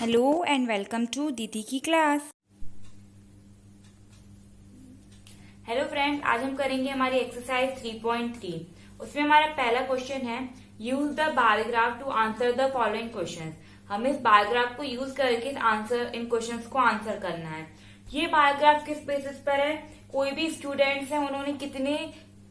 Hello and welcome to दीदी की class. Hello friends, आज हम करेंगे हमारी एक्सरसाइज 3.3। उसमें हमारा पहला क्वेश्चन है use the bar graph to answer the following question. हमें इस बार ग्राफ को यूज करके इन क्वेश्चंस को आंसर करना है। ये बार ग्राफ किस बेसिस पर है? कोई भी स्टूडेंट्स हैं, उन्होंने कितने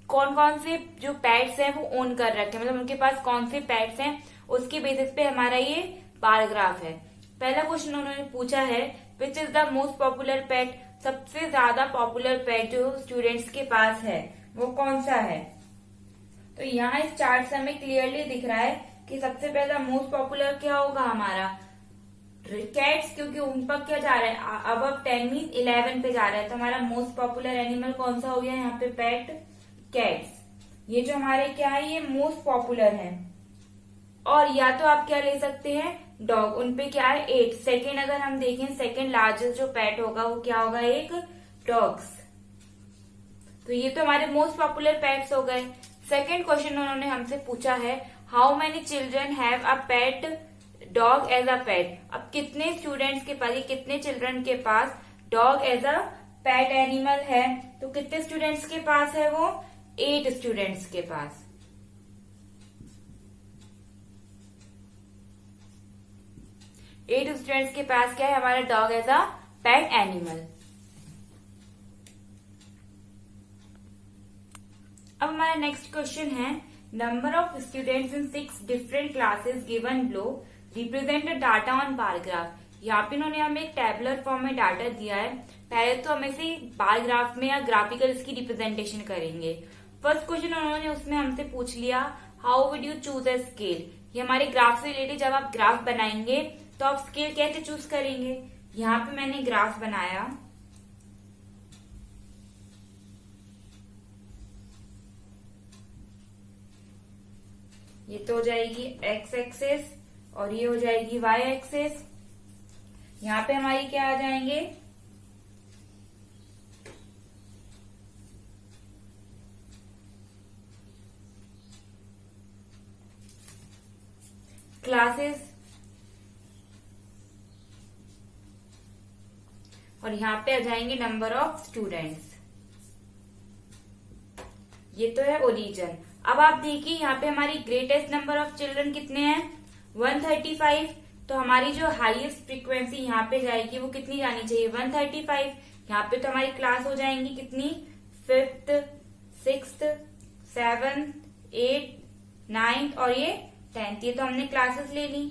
कौन कौन से जो पेट्स हैं वो ओन कर रखे हैं, मतलब उनके पास कौन से पेट्स हैं, उसके बेसिस पे हमारा ये बार ग्राफ है। पहला क्वेश्चन उन्होंने पूछा है which is the most popular pet. सबसे ज्यादा पॉपुलर पेट जो स्टूडेंट्स के पास है वो कौन सा है? तो यहाँ इस चार्ट से हमें क्लियरली दिख रहा है कि सबसे पहला मोस्ट पॉपुलर क्या होगा हमारा कैट्स, क्योंकि उन पर क्या जा रहा है अब 10 मीन 11 पे जा रहा है। तो हमारा मोस्ट पॉपुलर एनिमल कौन सा हो गया यहाँ पे? पेट कैट्स। ये जो हमारे क्या है ये मोस्ट पॉपुलर है। और या तो आप क्या ले सकते हैं डॉग, उनपे क्या है 8। सेकेंड अगर हम देखें सेकेंड लार्जेस्ट जो पेट होगा वो क्या होगा? एक डॉग्स। तो ये तो हमारे मोस्ट पॉपुलर पेट्स हो गए। सेकेंड क्वेश्चन उन्होंने हमसे पूछा है how many children have a pet dog as a pet. अब कितने स्टूडेंट्स के पास, कितने चिल्ड्रन के पास dog as a pet animal है? तो कितने स्टूडेंट्स के पास है वो? 8 स्टूडेंट्स के पास। 8 स्टूडेंट्स के पास क्या है हमारा dog as a pet animal. अब हमारा नेक्स्ट क्वेश्चन है number of students in 6 different classes given below represent the data on bar graph. यहाँ पे इन्होंने हमें एक टेबुलर फॉर्म में डाटा दिया है। पहले तो हम इसे बार ग्राफ में या ग्राफिकल इसकी रिप्रेजेंटेशन करेंगे। फर्स्ट क्वेश्चन उन्होंने उसमें हमसे पूछ लिया how would you choose a scale. ये हमारे ग्राफ से रिलेटेड, जब आप ग्राफ बनाएंगे तो आप स्केल कैसे चूज करेंगे? यहाँ पे मैंने ग्राफ बनाया। ये तो हो जाएगी एक्स एक्सेस और ये हो जाएगी वाई एक्सेस। यहाँ पे हमारी क्या आ जाएंगे? क्लासेस और यहाँ पे आ जाएंगे नंबर ऑफ स्टूडेंट्स। ये तो है ओरिजिन। अब आप देखिए यहाँ पे हमारी ग्रेटेस्ट नंबर ऑफ चिल्ड्रन कितने हैं? 135। तो हमारी जो हाईएस्ट फ्रीक्वेंसी यहाँ पे जाएगी वो कितनी जानी चाहिए? 135। यहाँ पे तो हमारी क्लास हो जाएंगी कितनी? 5th 6th 7th 8th 9th और ये 10th। ये तो हमने क्लासेस ले ली।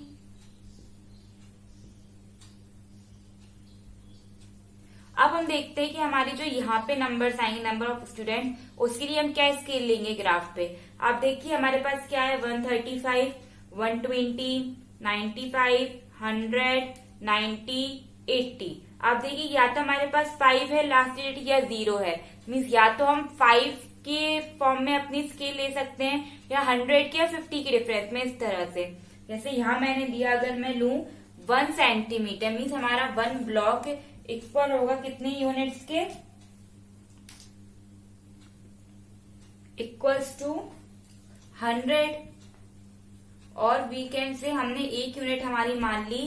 अब हम देखते हैं कि हमारी जो यहाँ पे नंबर्स आएंगे नंबर ऑफ स्टूडेंट, उसके लिए हम क्या स्केल लेंगे ग्राफ पे। आप देखिए हमारे पास क्या है 135 120 95 100 90 80। आप देखिए या तो हमारे पास 5 है लास्ट डिजिट या 0 है। मीन्स या तो हम 5 के फॉर्म में अपनी स्केल ले सकते हैं या 100 के या 50 के डिफरेंस में। इस तरह से जैसे यहाँ मैंने दिया, अगर मैं लूं 1 सेंटीमीटर मीन्स हमारा 1 ब्लॉक इक्वल होगा कितने यूनिट्स के? Equals to 100। और वीकेंड से हमने एक यूनिट हमारी मान ली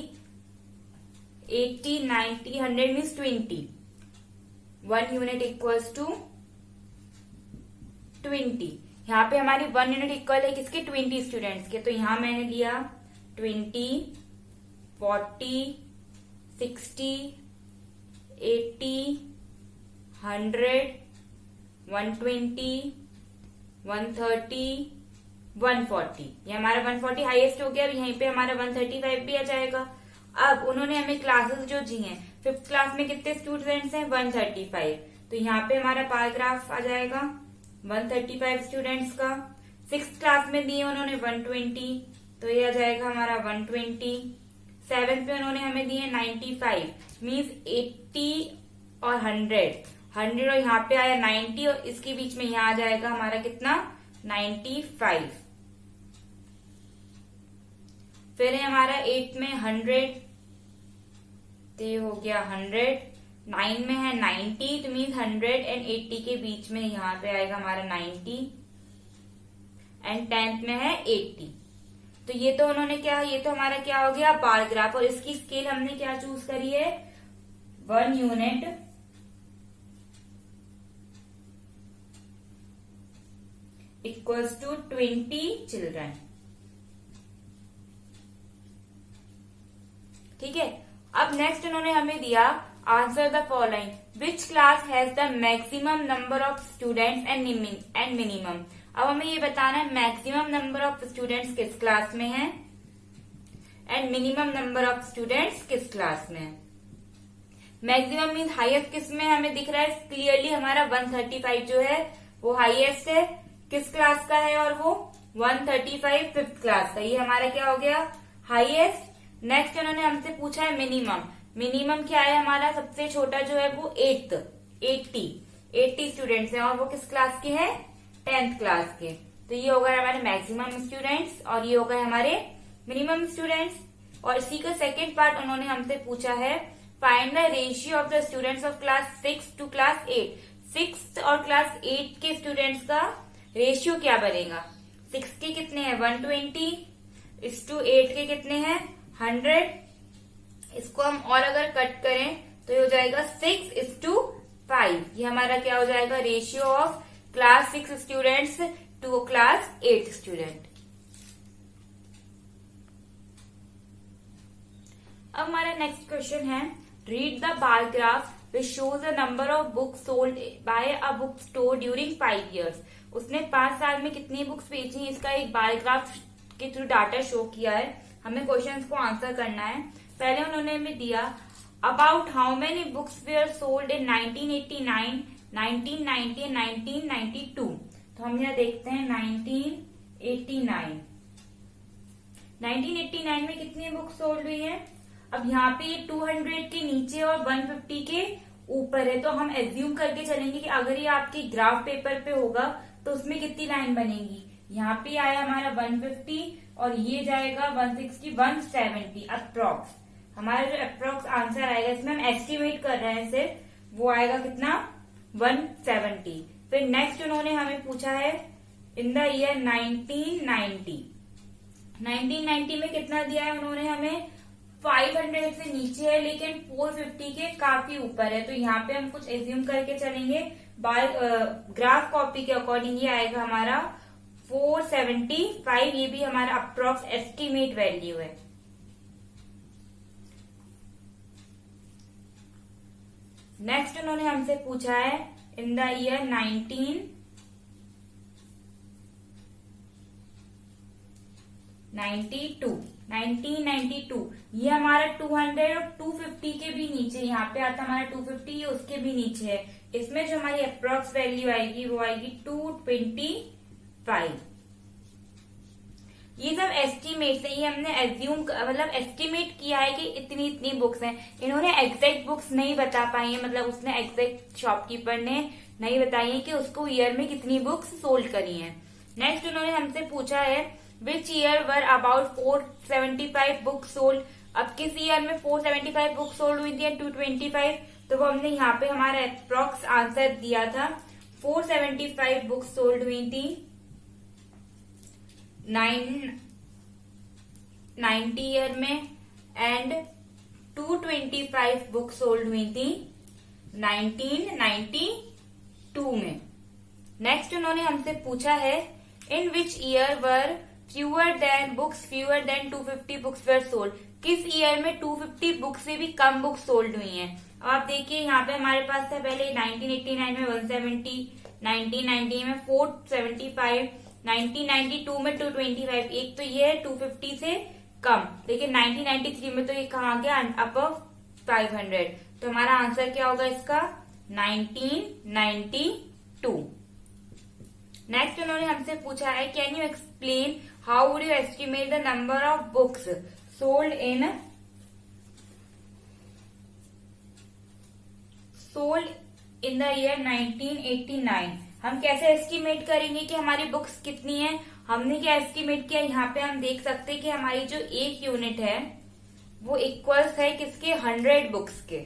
80 90 100 मीन्स 20। 1 unit equals to 20। यहाँ पे हमारी 1 यूनिट इक्वल है किसके? 20 स्टूडेंट्स के। तो यहाँ मैंने लिया 20 40 60 80 100 120 130 140। ये हमारा 140 हाईएस्ट हो गया। अब यहीं पे हमारा 135 भी आ जाएगा। अब उन्होंने हमें क्लासेस जो दी हैं, 5th क्लास में कितने स्टूडेंट्स हैं? 135। तो यहाँ पे हमारा बार ग्राफ आ जाएगा 135 स्टूडेंट्स का। 6th क्लास में दिए उन्होंने 120, तो ये आ जाएगा हमारा 120। 7th पे उन्होंने हमें दिए 95 मीन्स 80 और 100 और यहाँ पे आया 90 और इसके बीच में यहाँ आ जाएगा हमारा कितना? 95। फिर है हमारा 8 में 100, तो ये हो गया 100। 9 में है 90 तो मीन्स 100 एंड 80 के बीच में यहाँ पे आएगा हमारा 90 एंड 10th में है 80। तो ये तो उन्होंने क्या, ये तो हमारा क्या हो गया, बार ग्राफ। और इसकी स्केल हमने क्या चूज करी है, 1 यूनिट इक्वल्स टू 20 चिल्ड्रन। ठीक है। अब नेक्स्ट उन्होंने हमें दिया answer the following, which class has the maximum number of students and minimum. अब हमें ये बताना है मैक्सिमम नंबर ऑफ स्टूडेंट्स किस क्लास में है and minimum number of students किस क्लास में है। मैक्सिमम मीन हाईएस्ट किस में हमें दिख रहा है क्लियरली, हमारा 135 जो है वो हाईएस्ट है, किस क्लास का है, और वो 135 फिफ्थ क्लास का, ये हमारा क्या हो गया, हाईएस्ट। नेक्स्ट उन्होंने हमसे पूछा है मिनिमम। मिनिमम क्या है हमारा, सबसे छोटा जो है वो 80 स्टूडेंट्स हैं, और वो किस क्लास के हैं, 10th क्लास के। तो ये हो गए हमारे मैक्सिमम स्टूडेंट्स और ये हो गए हमारे मिनिमम स्टूडेंट्स। और इसी का सेकेंड पार्ट उन्होंने हमसे पूछा है, find the ratio of the students of class 6 to class 8। 6th और क्लास 8 के स्टूडेंट्स का रेशियो क्या बनेगा। 6 के कितने हैं 120:8 के कितने हैं 100। इसको हम और अगर कट करें तो ये हो जाएगा 6:5। ये हमारा क्या हो जाएगा, ratio of class 6 students to class 8 student. अब हमारा नेक्स्ट क्वेश्चन है, read the bar graph which shows the number of books sold by a book store during 5 years। उसने 5 साल में कितनी बुक्स बेची, इसका एक बार ग्राफ के थ्रू डाटा शो किया है। हमें क्वेश्चन को आंसर करना है। पहले उन्होंने हमें दिया about how many books were sold in 1989, 1990 and 1992। तो हम यहाँ देखते हैं 1989 में कितनी बुक्स सोल्ड हुई है। अब यहाँ पे 200 के नीचे और 150 के ऊपर है, तो हम एज्यूम करके चलेंगे कि अगर ये आपके ग्राफ पेपर पे होगा तो उसमें कितनी लाइन बनेगी। यहाँ पे आया हमारा 150 और ये जाएगा 160, 170 अप्रोक्स। हमारा जो अप्रोक्स आंसर आएगा, इसमें हम एस्टिमेट कर रहे हैं सिर्फ, वो आएगा कितना 170। फिर नेक्स्ट उन्होंने हमें पूछा है इन द ईयर 1990 में कितना दिया है उन्होंने हमें 500 से नीचे है लेकिन 450 के काफी ऊपर है। तो यहाँ पे हम कुछ एज्यूम करके चलेंगे, ग्राफ कॉपी के अकॉर्डिंग ये आएगा हमारा 475। ये भी हमारा अप्रोक्स एस्टिमेट वैल्यू है। नेक्स्ट उन्होंने हमसे पूछा है इन द ईयर 1992। ये हमारा 200 और 250 के भी नीचे, यहाँ पे आता हमारा 250, ये उसके भी नीचे है। इसमें जो हमारी अप्रोक्स वैल्यू आएगी वो आएगी 225। ये सब एस्टिमेट है, ये हमने एज्यूम मतलब एस्टिमेट किया है कि इतनी इतनी बुक्स हैं। इन्होंने एग्जैक्ट बुक्स नहीं बता पाई है, मतलब उसने एग्जैक्ट शॉपकीपर ने नहीं बताई है कि उसको ईयर में कितनी बुक्स सोल्ड करी हैं। नेक्स्ट उन्होंने हमसे पूछा है विच year were about 475 books sold. अब किस ईयर में 475 बुक्स सोल्ड हुई थी 225, तो वो हमने यहाँ पे हमारा अप्रोक्स आंसर दिया था। 475 बुक्स सोल्ड हुई थी 1990 ईयर में एंड 225 बुक्स सोल्ड हुई थी 1992 में। नेक्स्ट उन्होंने हमसे पूछा है in which year were fewer than 250 books were sold. किस ईयर में 250 बुक्स से भी कम बुक्स सोल्ड हुई हैं। अब आप देखिए यहाँ पे हमारे पास था पहले 1989 में 170, 1990 में 475, 1992 में 225। एक तो ये है 250 से कम, लेकिन 1993 में तो ये कहाँ गया अबव 500। तो हमारा आंसर क्या होगा इसका 1992। नेक्स्ट उन्होंने हमसे पूछा है can you explain how would you estimate the number of books sold in the year 1989। हम कैसे एस्टिमेट करेंगे कि हमारी बुक्स कितनी है। हमने क्या एस्टिमेट किया, यहाँ पे हम देख सकते हैं कि हमारी जो एक यूनिट है वो इक्वल्स है किसके 100 बुक्स के।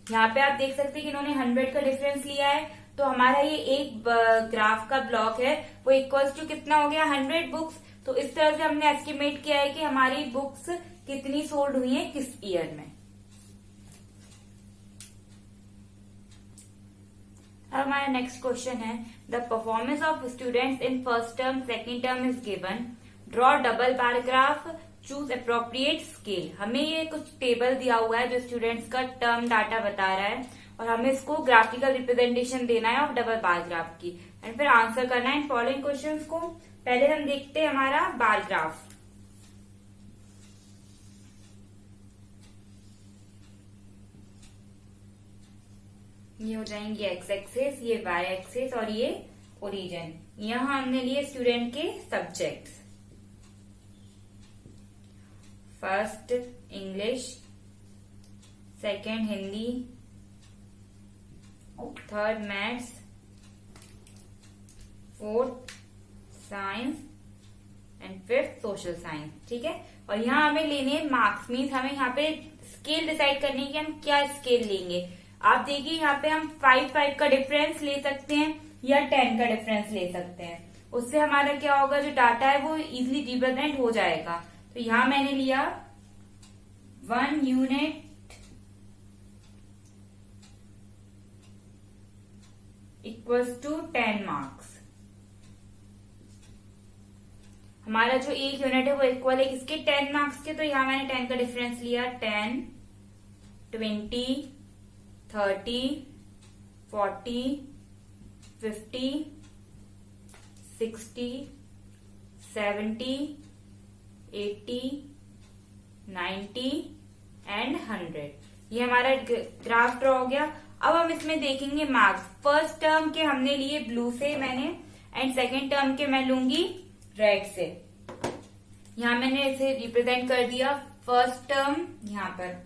यहाँ पे आप देख सकते हैं कि इन्होंने 100 का डिफरेंस लिया है। तो हमारा ये एक ग्राफ का ब्लॉक है वो इक्वल्स टू कितना हो गया 100 बुक्स। तो इस तरह से हमने एस्टिमेट किया है कि हमारी बुक्स कितनी सोल्ड हुई है किस ईयर में। अब हमारा नेक्स्ट क्वेश्चन है the performance of students in first term second term is given, draw double bar graph, choose appropriate scale. हमें ये कुछ टेबल दिया हुआ है जो स्टूडेंट्स का टर्म डाटा बता रहा है और हमें इसको ग्राफिकल रिप्रेजेंटेशन देना है ऑफ डबल बार ग्राफ की एंड फिर आंसर करना है इन फॉलोइंग क्वेश्चंस को। पहले हम देखते हैं हमारा बार ग्राफ। ये हो जाएंगे एक्स एक्सेस, ये वाई एक्सेस और ये ओरिजिन। यहां हमने लिए स्टूडेंट के subjects, first English, second Hindi, third maths, fourth science and fifth social science. ठीक है, और यहाँ हमें लेने मार्क्स, मीन्स हमें यहाँ पे स्केल डिसाइड करनी है कि हम क्या स्केल लेंगे। आप देखिए यहाँ पे हम 5 का डिफरेंस ले सकते हैं या 10 का डिफरेंस ले सकते हैं। उससे हमारा क्या होगा, जो डाटा है वो इजिली रिप्रेजेंट हो जाएगा। तो यहाँ मैंने लिया 1 यूनिट इक्वल्स टू 10 मार्क्स। हमारा जो एक यूनिट है वो इक्वल है किसके 10 मार्क्स के, तो यहाँ मैंने 10 का डिफरेंस लिया। 10, 20, 30, 40, 50, 60, 70, 80, 90 एंड 100। ये हमारा ग्राफ ड्रॉ हो गया। अब हम इसमें देखेंगे मार्क्स। फर्स्ट टर्म के हमने लिए ब्लू से मैंने एंड सेकेंड टर्म के मैं लूंगी रेड से। यहां मैंने इसे रिप्रेजेंट कर दिया फर्स्ट टर्म यहां पर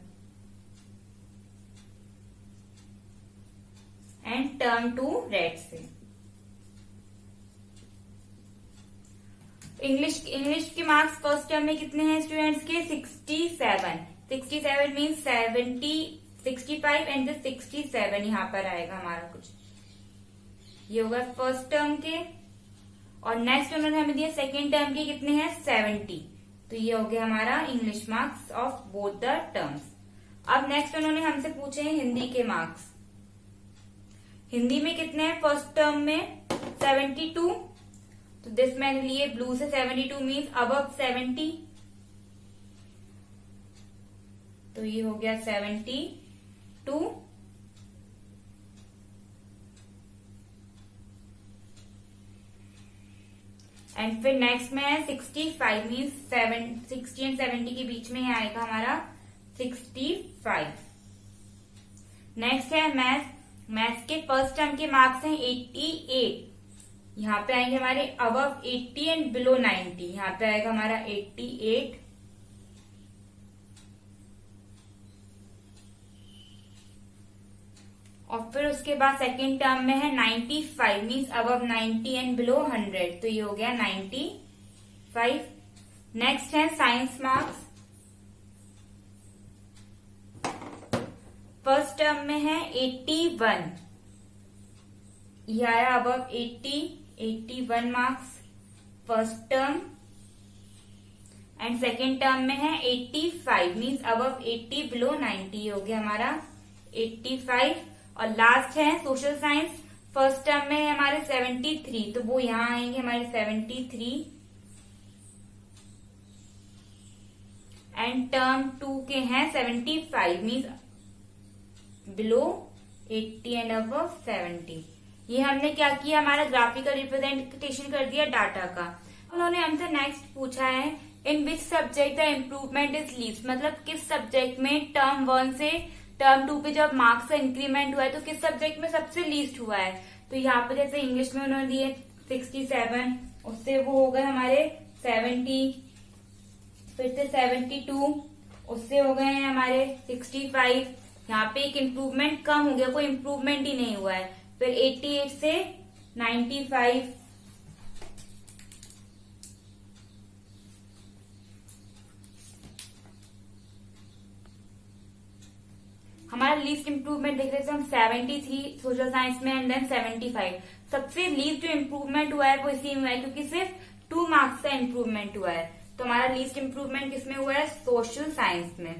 एंड टर्म टू रेड से। इंग्लिश के मार्क्स फर्स्ट टर्म में कितने हैं स्टूडेंट्स के 67 मीन्स 65 एंड 67 यहाँ पर आएगा हमारा कुछ, ये होगा फर्स्ट टर्म के। और नेक्स्ट उन्होंने हमें दिया सेकेंड टर्म के कितने हैं 70, तो ये हो गया हमारा English marks of both the terms. अब नेक्स्ट उन्होंने हमसे पूछे हैं हिंदी के मार्क्स। हिंदी में कितने हैं फर्स्ट टर्म में 72, तो दिस मैंने लिए ब्लू से 72 मीन्स अबव 70, तो ये हो गया 72। एंड फिर नेक्स्ट में है 65 मीन्स 60 एंड 70 के बीच में ही आएगा हमारा 65। नेक्स्ट है मैथ्स के फर्स्ट टर्म के मार्क्स हैं 88, यहाँ पे आएंगे हमारे अबव 80 एंड बिलो 90, यहाँ पे आएगा हमारा 88। और फिर उसके बाद सेकेंड टर्म में है 95 मीन्स अबव 90 एंड बिलो 100, तो ये हो गया 95। नेक्स्ट है साइंस मार्क्स। फर्स्ट टर्म में है 81, ये आया above 81 marks first term. And second term में है 85 मीन्स अबव 80 बिलो 90, हो गया हमारा 85। और लास्ट है सोशल साइंस। फर्स्ट टर्म में है हमारे 73, तो वो यहां आएंगे हमारे 73। एंड टर्म 2 के हैं 75 मीन्स बिलो 80 एंड अबव 70। ये हमने क्या किया, हमारा ग्राफिकल रिप्रेजेंटेशन कर दिया डाटा का। उन्होंने हमसे नेक्स्ट पूछा है in which subject the improvement is least, मतलब किस सब्जेक्ट में टर्म 1 से टर्म 2 पे जब मार्क्स का इंक्रीमेंट हुआ है तो किस सब्जेक्ट में सबसे लीस्ट हुआ है। तो यहाँ पे जैसे इंग्लिश में उन्होंने दिए 67, उससे वो हो गए हमारे 70, फिर से 72, उससे हो गए हैं हमारे 65। यहाँ पे एक इम्प्रूवमेंट कम हो गया, कोई इम्प्रूवमेंट ही नहीं हुआ है। फिर 88 से 95, हमारा लीस्ट इम्प्रूवमेंट देख रहे थे हम 73 सोशल साइंस में एंड देन 75। सबसे लीस्ट जो इम्प्रूवमेंट हुआ है वो इसी में हुआ है क्योंकि सिर्फ 2 मार्क्स का इम्प्रूवमेंट हुआ है। तो हमारा लीस्ट इम्प्रूवमेंट किसमें हुआ है? सोशल साइंस में।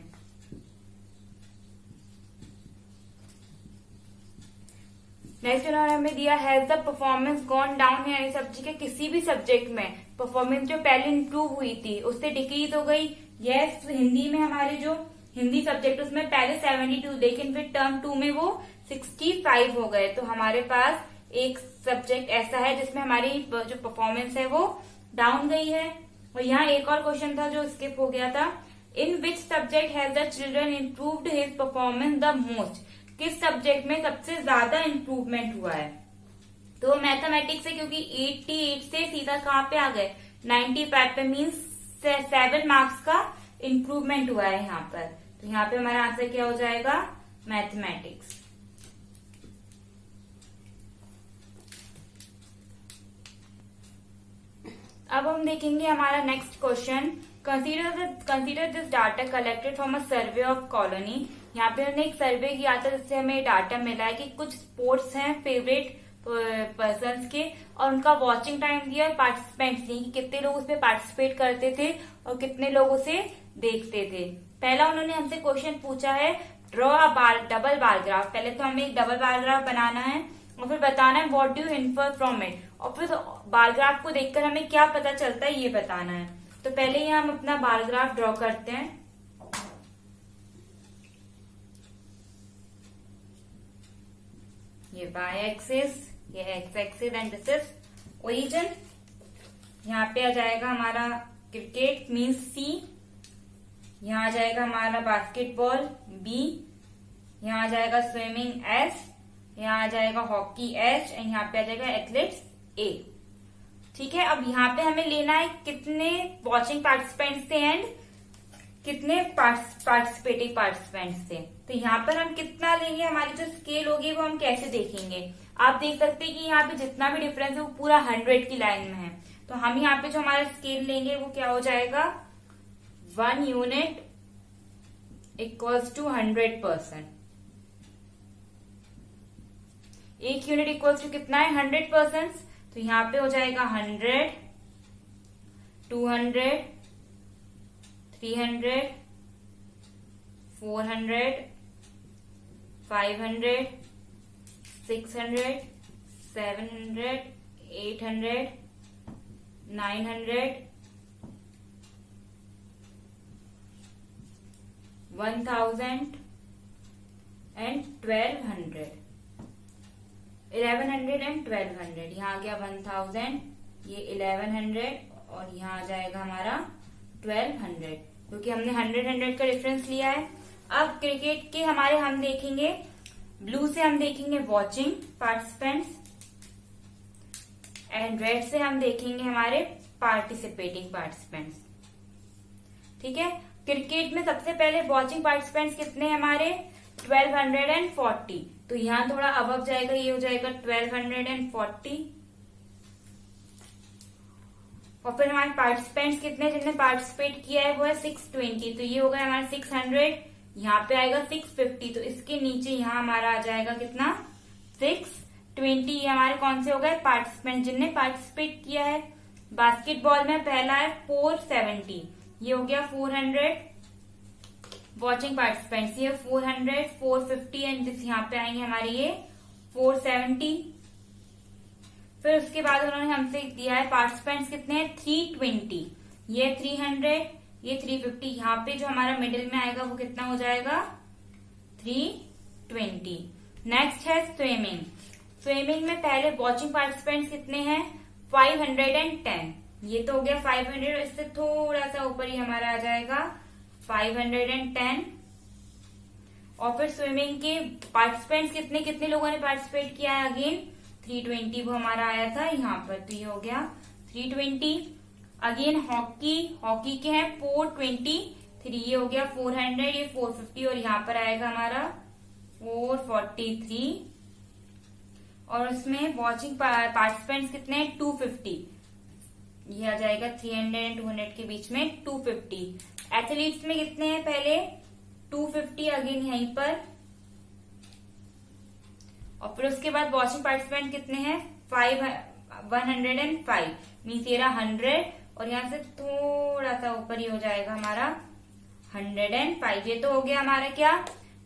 नेक्स्ट उन्होंने हमें दिया has the performance gone down, यानी सब्जेक्ट के किसी भी सब्जेक्ट में परफॉर्मेंस जो पहले इंप्रूव हुई थी उससे डिक्रीज हो गई। यस, हिंदी में हमारे जो हिंदी सब्जेक्ट उसमें पहले 72 लेकिन फिर टर्म 2 में वो 65 हो गए। तो हमारे पास एक सब्जेक्ट ऐसा है जिसमें हमारी जो परफॉर्मेंस है वो डाउन गई है। और यहाँ एक और क्वेश्चन था जो स्किप हो गया था, in which subject has the children improved his performance the most, किस सब्जेक्ट में सबसे ज्यादा इम्प्रूवमेंट हुआ है? तो मैथमेटिक्स से, क्योंकि 88 से सीधा कहाँ पे आ गए 95 पे, मीन्स 7 मार्क्स का इम्प्रूवमेंट हुआ है यहाँ पर। तो यहाँ पे हमारा आंसर क्या हो जाएगा? मैथमेटिक्स। अब हम देखेंगे हमारा next question, consider this data collected from a survey of colony. यहाँ पे हमने एक सर्वे किया था जिससे हमें डाटा मिला है कि कुछ स्पोर्ट्स हैं फेवरेट पर्सन्स के, और उनका वॉचिंग टाइम दिया और पार्टिसिपेंट्स दिए कि कितने लोग उसमें पार्टिसिपेट करते थे और कितने लोग उसे देखते थे। पहला उन्होंने हमसे क्वेश्चन पूछा है draw a double bar graph. पहले तो हमें एक डबल बार ग्राफ बनाना है और फिर बताना है what do you infer from it, और फिर बार ग्राफ को देखकर हमें क्या पता चलता है ये बताना है। तो पहले ही हम अपना बार ग्राफ ड्रॉ करते हैं। ये y एक्सिस, ये x axis and this is origin. यहाँ पे आ जाएगा हमारा क्रिकेट मीन्स C, यहाँ आ जाएगा हमारा बास्केटबॉल B, यहाँ आ जाएगा स्विमिंग S, यहाँ आ जाएगा हॉकी H एंड यहाँ पे आ जाएगा एथलेट्स A। ठीक है, अब यहाँ पे हमें लेना है कितने वॉचिंग पार्टिसिपेंट्स थे एंड कितने पार्टिसिपेटिंग पार्टिसिपेंट्स थे। तो यहाँ पर हम कितना लेंगे, हमारी जो स्केल होगी वो हम कैसे देखेंगे? आप देख सकते हैं कि यहाँ पे जितना भी डिफरेंस है वो पूरा 100 की लाइन में है। तो हम यहाँ पे जो हमारा स्केल लेंगे वो क्या हो जाएगा? 1 unit equals to 100%। 1 unit equals to कितना है? 100%। तो यहाँ पे हो जाएगा 100, 200, 300, 400, 500, 600, 700, 800, 900, 1000 एंड 1200, 1100 एंड 1200। यहाँ आ गया 1000, ये 1100 और यहाँ आ जाएगा हमारा 1200, क्योंकि हमने 100 का डिफरेंस लिया है। अब क्रिकेट के हमारे हम देखेंगे ब्लू से हम देखेंगे वॉचिंग पार्टिसिपेंट्स एंड रेड से हम देखेंगे हमारे पार्टिसिपेटिंग पार्टिसिपेंट्स। ठीक है, क्रिकेट में सबसे पहले वॉचिंग पार्टिसिपेंट्स कितने हमारे 1240। तो यहाँ थोड़ा अब जाएगा, ये हो जाएगा 1240। और फिर हमारे पार्टिसिपेंट्स कितने जिनने पार्टिसिपेट किया है वो है 620। तो ये हो गया हमारा 600, यहाँ पे आएगा 650। तो इसके नीचे यहाँ हमारा आ जाएगा कितना 620। ये हमारे कौन से हो गए? पार्टिसिपेंट जिनने पार्टिसिपेट किया है। बास्केटबॉल में पहला है 470, ये हो गया 400 वॉचिंग पार्टिसिपेंट्स, ये 400, 450 एंड यहाँ पे आएंगे हमारे ये 470। फिर उसके बाद उन्होंने हमसे दिया है पार्टिसिपेंट्स कितने हैं 320, ये 300, ये 350। यहाँ पे जो हमारा मिडिल में आएगा वो कितना हो जाएगा 320। नेक्स्ट है स्विमिंग। स्विमिंग में पहले वॉचिंग पार्टिसिपेंट्स कितने हैं 510, ये तो हो गया 500 और इससे थोड़ा सा ऊपर ही हमारा आ जाएगा 510। और फिर स्विमिंग के पार्टिसिपेंट्स कितने कितने लोगों ने पार्टिसिपेट किया है अगेन 320, वो हमारा आया था यहाँ पर। तो ये हो गया 320। अगेन हॉकी के हैं 423, ये हो गया 400, ये 450 और यहाँ पर आएगा हमारा 443। और उसमें वॉचिंग पार्टिसिपेंट्स कितने हैं 250, ये आ जाएगा 300 एंड 200 के बीच में 250। एथलीट्स में कितने हैं पहले 250, अगेन यहीं पर और फिर उसके बाद वॉचिंग पार्टिसिपेंट कितने हैं 105 मीन्स ये रहा 100 और यहाँ से थोड़ा सा ऊपर ही हो जाएगा हमारा 105। ये तो हो गया हमारा क्या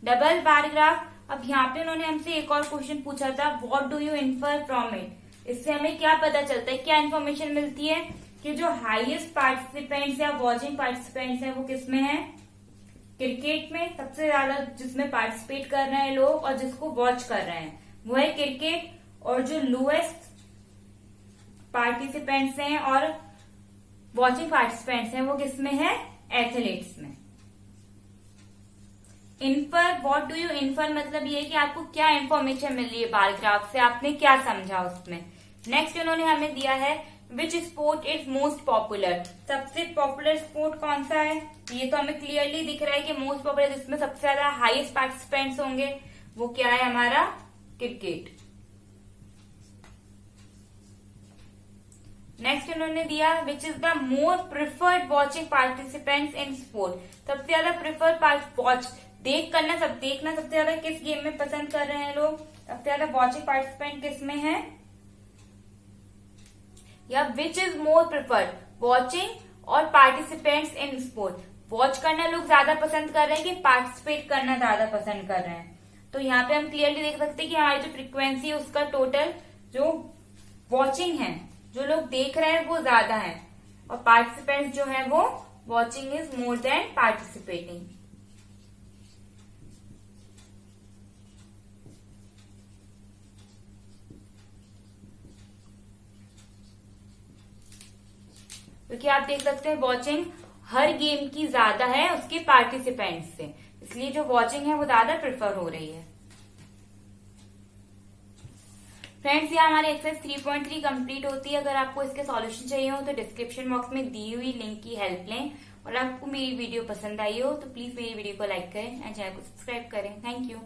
डबल बार ग्राफ। अब यहाँ पे उन्होंने हमसे एक और क्वेश्चन पूछा था what do you infer from it. इससे हमें क्या पता चलता है, क्या इन्फॉर्मेशन मिलती है कि जो हाईएस्ट पार्टिसिपेंट्स या वॉचिंग पार्टिसिपेंट्स हैं वो किसमें हैं, क्रिकेट में सबसे ज्यादा जिसमें पार्टिसिपेट कर रहे हैं लोग और जिसको वॉच कर रहे हैं वो है क्रिकेट। और जो लोएस्ट पार्टिसिपेंट्स हैं और वॉचिंग पार्टिसिपेंट्स हैं वो किसमें है, एथलीट्स में। Infer what do you infer मतलब ये है कि आपको क्या इन्फॉर्मेशन मिल रही है बार ग्राफ से, आपने क्या समझा उसमें। नेक्स्ट उन्होंने हमें दिया है which sport is most popular, सबसे पॉपुलर स्पोर्ट कौन सा है। ये तो हमें क्लियरली दिख रहा है कि मोस्ट पॉपुलर जिसमें सबसे ज्यादा हाईएस्ट पार्टिसिपेंट्स होंगे वो क्या है हमारा क्रिकेट। नेक्स्ट उन्होंने दिया विच is the more preferred watching participants in sport, सबसे ज्यादा प्रिफर्ड वॉच देखना सबसे ज्यादा किस गेम में पसंद कर रहे हैं लोग, सबसे ज्यादा वॉचिंग पार्टिसिपेंट किस में है, या which is more preferred watching और पार्टिसिपेंट्स इन स्पोर्ट। वॉच करना लोग ज्यादा पसंद कर रहे हैं कि पार्टिसिपेट करना ज्यादा पसंद कर रहे हैं। तो यहाँ पे हम क्लियरली देख सकते हैं कि हमारी जो फ्रीक्वेंसी है उसका टोटल जो वॉचिंग है, जो लोग देख रहे हैं वो ज्यादा है और पार्टिसिपेंट्स जो है वो watching is more than participating. क्योंकि आप देख सकते हैं वॉचिंग हर गेम की ज्यादा है उसके पार्टिसिपेंट्स से, इसलिए जो वॉचिंग है वो ज्यादा प्रेफर हो रही है। फ्रेंड्स यहाँ हमारी एक्सरसाइज 3.3 कंप्लीट होती है। अगर आपको इसके सॉल्यूशन चाहिए हो तो डिस्क्रिप्शन बॉक्स में दी हुई लिंक की हेल्प लें, और आपको मेरी वीडियो पसंद आई हो तो प्लीज मेरी वीडियो को लाइक करें एंड चैनल को सब्सक्राइब करें। Thank you.